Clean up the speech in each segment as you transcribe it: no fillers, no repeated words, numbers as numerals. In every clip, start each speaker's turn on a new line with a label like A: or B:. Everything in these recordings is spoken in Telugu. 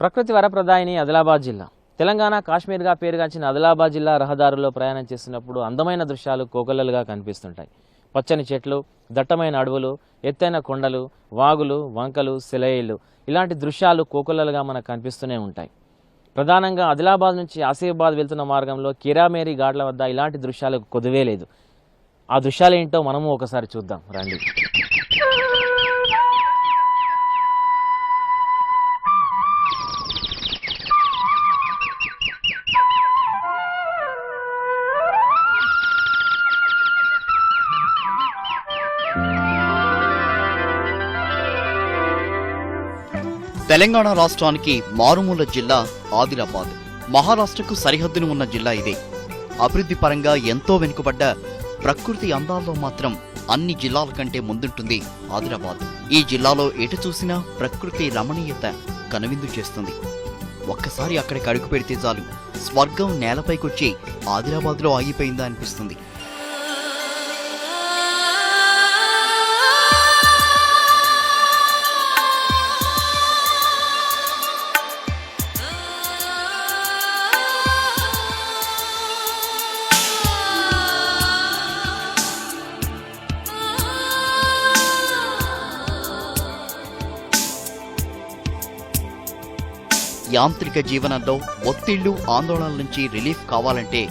A: ప్రకృతి వరప్రదాయిని ఆదిలాబాద్ జిల్లా. తెలంగాణ కాశ్మీర్గా పేరుగాంచిన ఆదిలాబాద్ జిల్లా రహదారుల్లో ప్రయాణం చేస్తున్నప్పుడు అందమైన దృశ్యాలు కోకొల్లలుగా కనిపిస్తుంటాయి. పచ్చని చెట్లు, దట్టమైన అడవులు, ఎత్తైన కొండలు, వాగులు, వంకలు, సెలయేళ్లు ఇలాంటి దృశ్యాలు కోకొల్లలుగా మనకు కనిపిస్తూనే ఉంటాయి. ప్రధానంగా ఆదిలాబాద్ నుంచి ఆసిఫాబాద్ వెళ్తున్న మార్గంలో కిరామేరీ ఘాట్ల వద్ద ఇలాంటి దృశ్యాలకు కొదువే లేదు. ఆ దృశ్యాలు ఏంటో మనము ఒకసారి చూద్దాం రండి.
B: తెలంగాణ రాష్ట్రానికి మారుమూల జిల్లా ఆదిలాబాద్. మహారాష్ట్రకు సరిహద్దును ఉన్న జిల్లా ఇదే. అభివృద్ధి పరంగా ఎంతో వెనుకబడ్డ ప్రకృతి అందాల్లో మాత్రం అన్ని జిల్లాల కంటే ముందుంటుంది ఆదిలాబాద్. ఈ జిల్లాలో ఎటు చూసినా ప్రకృతి రమణీయత కనువిందు చేస్తుంది. ఒక్కసారి అక్కడికి అడుగు పెడితే చాలు స్వర్గం నేలపైకొచ్చి ఆదిలాబాద్లో ఆగిపోయిందా అనిపిస్తుంది. యాంత్రిక జీవనంలో ఒత్తిళ్లు, ఆందోళనల నుంచి రిలీఫ్ కావాలంటే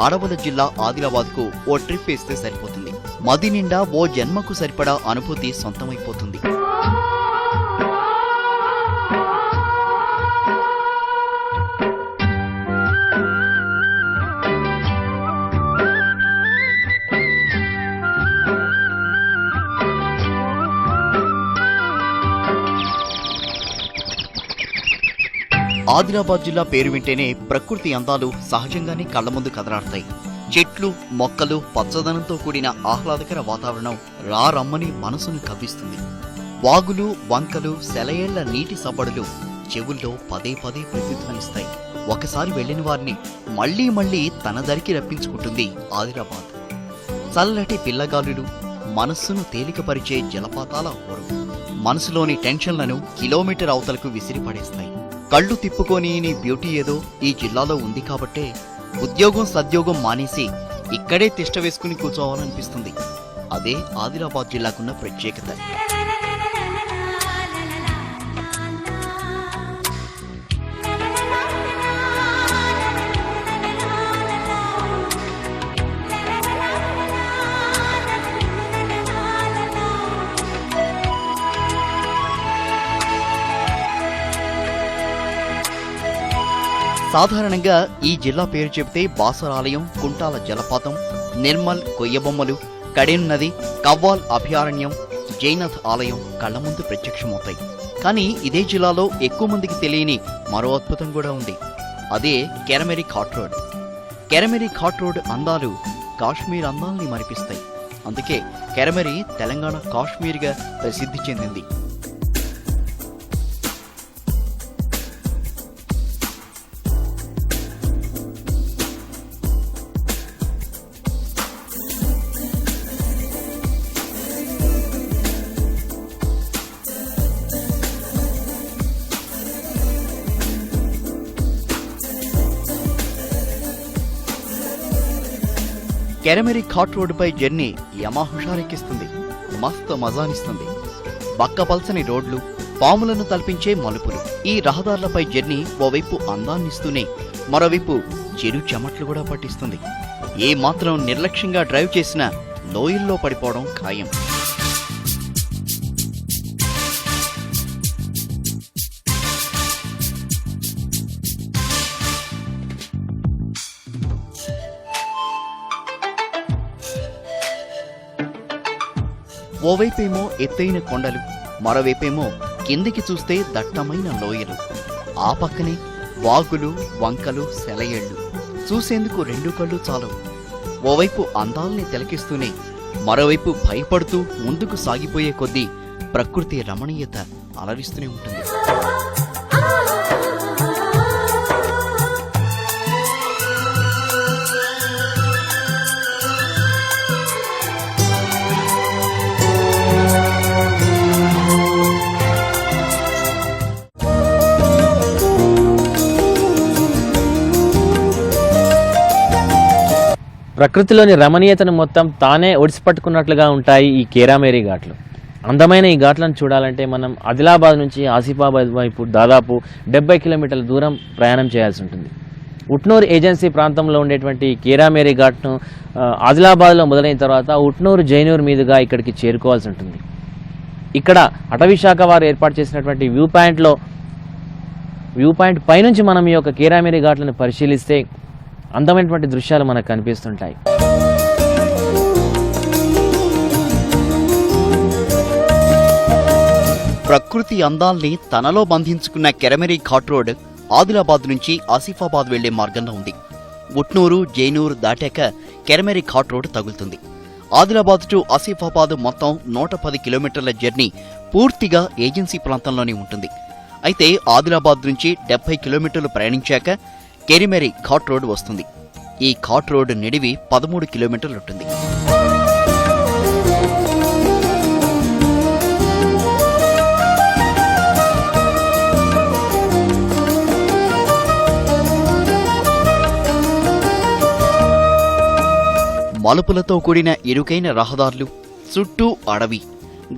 B: అడవుల జిల్లా ఆదిలాబాద్కు ఓ ట్రిప్ వేస్తే సరిపోతుంది. మది నిండా ఓ జన్మకు సరిపడా అనుభూతి సొంతమైపోతుంది. ఆదిలాబాద్ జిల్లా పేరు వింటేనే ప్రకృతి అందాలు సహజంగానే కళ్ల ముందు కదలాడతాయి. చెట్లు, మొక్కలు, పచ్చదనంతో కూడిన ఆహ్లాదకర వాతావరణం రమ్మని మనసును కవ్విస్తుంది. వాగులు, వంకలు, సెలయేళ్ల నీటి సబ్బడులు చెవుల్లో పదే పదే ప్రతిధ్వనిస్తాయి. ఒకసారి వెళ్లిన వారిని మళ్లీ మళ్లీ తన దరికి రప్పించుకుంటుంది ఆదిలాబాద్. చల్లటి పిల్లగాలులు, మనస్సును తేలికపరిచే జలపాతాల హోరు మనసులోని టెన్షన్లను కిలోమీటర్ అవతలకు విసిరిపడేస్తాయి. కళ్ళు తిప్పుకొని నీ బ్యూటీ ఏదో ఈ జిల్లాలో ఉంది కాబట్టే ఉద్యోగం సద్యోగం మానేసి ఇక్కడే తిష్ట వేసుకుని కూర్చోవాలనిపిస్తుంది. అదే ఆదిలాబాద్ జిల్లాకున్న ప్రత్యేకత. సాధారణంగా ఈ జిల్లా పేరు చెబితే బాసరాలయం, కుంటాల జలపాతం, నిర్మల్, కొయ్యబొమ్మలు, కడెన్ నది, కవ్వాల్ అభయారణ్యం, జైనథ్ ఆలయం కళ్ల ముందు ప్రత్యక్షమవుతాయి. కానీ ఇదే జిల్లాలో ఎక్కువ మందికి తెలియని మరో అద్భుతం కూడా ఉంది. అదే కెరమెరీ ఘాట్ రోడ్. కెరమెరీ ఘాట్ రోడ్ అందాలు కాశ్మీర్ అందాల్ని మరిపిస్తాయి. అందుకే కెరమెరీ తెలంగాణ కాశ్మీర్గా ప్రసిద్ధి చెందింది. కెరమెరీ ఘాట్ రోడ్డుపై జర్నీ యమా హుషారెక్కిస్తుంది, మస్తు మజానిస్తుంది. బక్కపల్సని రోడ్లు, పాములను తలపించే మలుపులు. ఈ రహదారులపై జర్నీ ఓవైపు అందాన్నిస్తూనే మరోవైపు చెరు చెమట్లు కూడా పట్టిస్తుంది. ఏ మాత్రం నిర్లక్ష్యంగా డ్రైవ్ చేసినా లోయల్లో పడిపోవడం ఖాయం. ఓవైపేమో ఎత్తైన కొండలు, మరోవైపేమో కిందికి చూస్తే దట్టమైన లోయలు. ఆ పక్కనే వాగులు, వంకలు, సెలయేళ్లు. చూసేందుకు రెండు కళ్ళు చాలవు. ఓవైపు అందాల్ని తిలకిస్తూనే మరోవైపు భయపడుతూ ముందుకు సాగిపోయే కొద్దీ ప్రకృతి రమణీయత అలరిస్తూనే ఉంటుంది.
A: ప్రకృతిలోని రమణీయతను మొత్తం తానే ఒడిసిపట్టుకున్నట్లుగా ఉంటాయి ఈ కేరామేరీ ఘాట్లు. అందమైన ఈ ఘాట్లను చూడాలంటే మనం ఆదిలాబాద్ నుంచి ఆసిఫాబాద్ వైపు దాదాపు 70 కిలోమీటర్ల దూరం ప్రయాణం చేయాల్సి ఉంటుంది. ఉట్నూరు ఏజెన్సీ ప్రాంతంలో ఉండేటువంటి కేరామేరీ ఘాట్ను ఆదిలాబాద్లో మొదలైన తర్వాత ఉట్నూరు జైనూరు మీదుగా ఇక్కడికి చేరుకోవాల్సి ఉంటుంది. ఇక్కడ అటవీ శాఖ వారు ఏర్పాటు చేసినటువంటి వ్యూ పాయింట్ పైనుంచి మనం ఈ యొక్క కేరామేరీ ఘాట్లను పరిశీలిస్తే అందమైనటువంటి దృశ్యాలు మనకు కనిపిస్తుంటాయి.
B: ప్రకృతి అందాల్ని తనలో బంధించుకున్న కెరమెరీ ఘాట్ రోడ్ ఆదిలాబాద్ నుంచి ఆసిఫాబాద్ వెళ్లే మార్గంలో ఉంది. ఉట్నూరు జైనూరు దాటాక కెరమెరీ ఘాట్ రోడ్ తగులుతుంది. ఆదిలాబాద్ టు ఆసిఫాబాద్ మొత్తం 110 కిలోమీటర్ల జర్నీ పూర్తిగా ఏజెన్సీ ప్రాంతంలోనే ఉంటుంది. అయితే ఆదిలాబాద్ నుంచి 70 కిలోమీటర్లు ప్రయాణించాక కెరిమెరీ ఘాట్ రోడ్ వస్తుంది. ఈ ఘాట్ రోడ్ నిడివి 13 కిలోమీటర్లు ఉంటుంది. మలుపులతో కూడిన ఇరుకైన రహదారులు, చుట్టూ అడవి.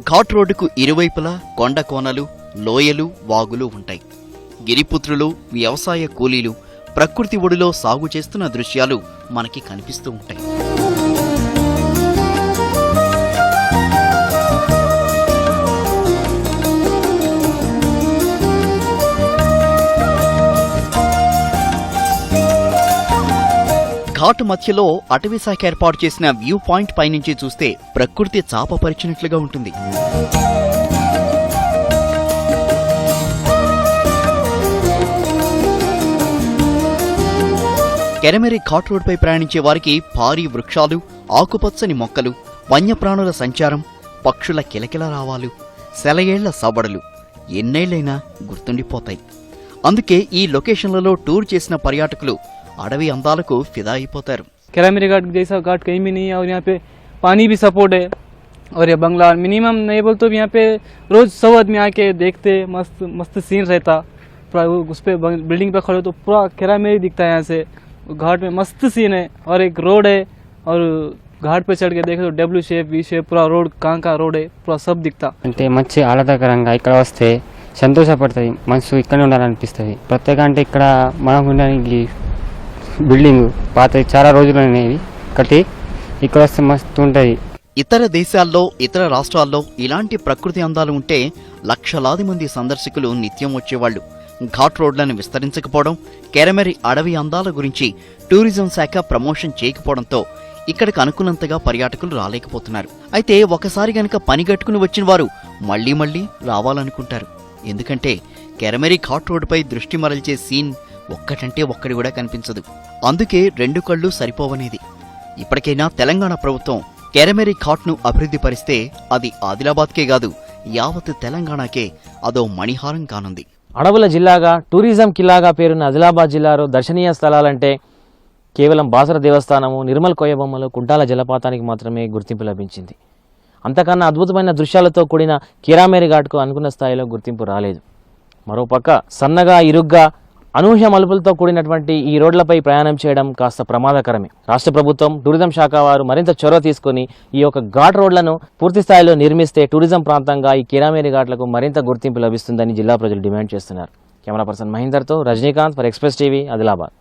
B: ఘాట్ రోడ్డుకు ఇరువైపులా కొండ కోనలు, లోయలు, వాగులు ఉంటాయి. గిరిపుత్రులు, వ్యవసాయ కూలీలు ప్రకృతి ఒడిలో సాగు చేస్తున్న దృశ్యాలు మనకి కనిపిస్తూ ఉంటాయి. ఘాట్ మధ్యలో అటవీ శాఖ ఏర్పాటు చేసిన వ్యూ పాయింట్ పైనుంచి చూస్తే ప్రకృతి చాపపరిచినట్లుగా ఉంటుంది. కెరమెరీ ఘాట్ రోడ్పై ప్రయాణించే వారికి భారీ వృక్షాలు, ఆకుపచ్చని మొక్కలు, వన్యప్రాణుల సంచారం, పక్షుల కిలకిల రావాలు, సెలయేళ్ల సవడలు ఎన్నేళ్లైనా గుర్తుండిపోతాయి. అందుకే ఈ లొకేషన్లలో టూర్ చేసిన పర్యాటకులు అడవి అందాలకు ఫిదా అయిపోతారు.
C: कैरामेरी घाट जैसा घाट कहीं भी नहीं है और यहाँ पे पानी भी सपोर्ट है और ये बंगला मिनिमम नहीं बोल तो यहाँ पे रोज 100 आदमी आके देखते, मस्त मस्त सीन रहता पूरा। उस पे बिल्डिंग पे खड़े तो पूरा कैरामेरी दिखता है यहाँ से। घाट में मस्त सीन है और एक रोड है और घाट पे चढ़ के देखे तो W शेप V शेप पूरा रोड कहाँ का रोड है पूरा सब दिखता.
D: అంటే మంచి ఆహ్లాదకరంగా ఇక్కడ వస్తే సంతోషపడుతుంది, మనసు ఇక్కడే ఉండాలనిపిస్తుంది. ప్రత్యేక అంటే ఇక్కడ మనకు ఉండడానికి బిల్డింగ్ పాత చాలా రోజులు అనేవి కట్టి ఇక్కడ వస్తే మస్తు ఉంటుంది.
B: ఇతర దేశాల్లో, ఇతర రాష్ట్రాల్లో ఇలాంటి ప్రకృతి అందాలు ఉంటే లక్షలాది మంది సందర్శకులు నిత్యం వచ్చేవాళ్లు. ఘాట్ రోడ్లను విస్తరించకపోవడం, కెరమెరీ అడవి అందాల గురించి టూరిజం శాఖ ప్రమోషన్ చేయకపోవడంతో ఇక్కడికి అనుకున్నంతగా పర్యాటకులు రాలేకపోతున్నారు. అయితే ఒకసారి గనక పనిగట్టుకుని వచ్చిన వారు మళ్లీ మళ్లీ రావాలనుకుంటారు. ఎందుకంటే కెరమెరీ ఘాట్ రోడ్డుపై దృష్టి మరల్చే సీన్ ఒక్కటంటే ఒక్కడి కూడా కనిపించదు. అందుకే 2 కళ్ళు సరిపోవనేది. ఇప్పటికైనా తెలంగాణ ప్రభుత్వం కెరమెరీ ఘాట్ను అభివృద్ధి పరిస్తే అది ఆదిలాబాద్కే కాదు యావత్ తెలంగాణకే అదో మణిహారం కానుంది.
A: అడవుల జిల్లాగా, టూరిజం కిల్లాగా పేరున్న ఆదిలాబాద్ జిల్లాలో దర్శనీయ స్థలాలంటే కేవలం బాసర దేవస్థానము, నిర్మల్ కోయబొమ్మలు, కుంటాల జలపాతానికి మాత్రమే గుర్తింపు లభించింది. అంతకన్నా అద్భుతమైన దృశ్యాలతో కూడిన కేరామేరీ ఘాట్కు అనుకున్న స్థాయిలో గుర్తింపు రాలేదు. మరోపక్క సన్నగా, ఇరుగ్గా, అనూహ్య మలుపులతో కూడినటువంటి ఈ రోడ్లపై ప్రయాణం చేయడం కాస్త ప్రమాదకరమే. రాష్ట్ర ప్రభుత్వం, టూరిజం శాఖ వారు మరింత చొరవ తీసుకుని ఈ యొక్క ఘాట్ రోడ్లను పూర్తి స్థాయిలో నిర్మిస్తే టూరిజం ప్రాంతంగా ఈ కేరామేరీ ఘాట్లకు మరింత గుర్తింపు లభిస్తుందని జిల్లా ప్రజలు డిమాండ్ చేస్తున్నారు. కెమెరా పర్సన్ మహేందర్తో Rajinikanth for Express TV, Adilabad.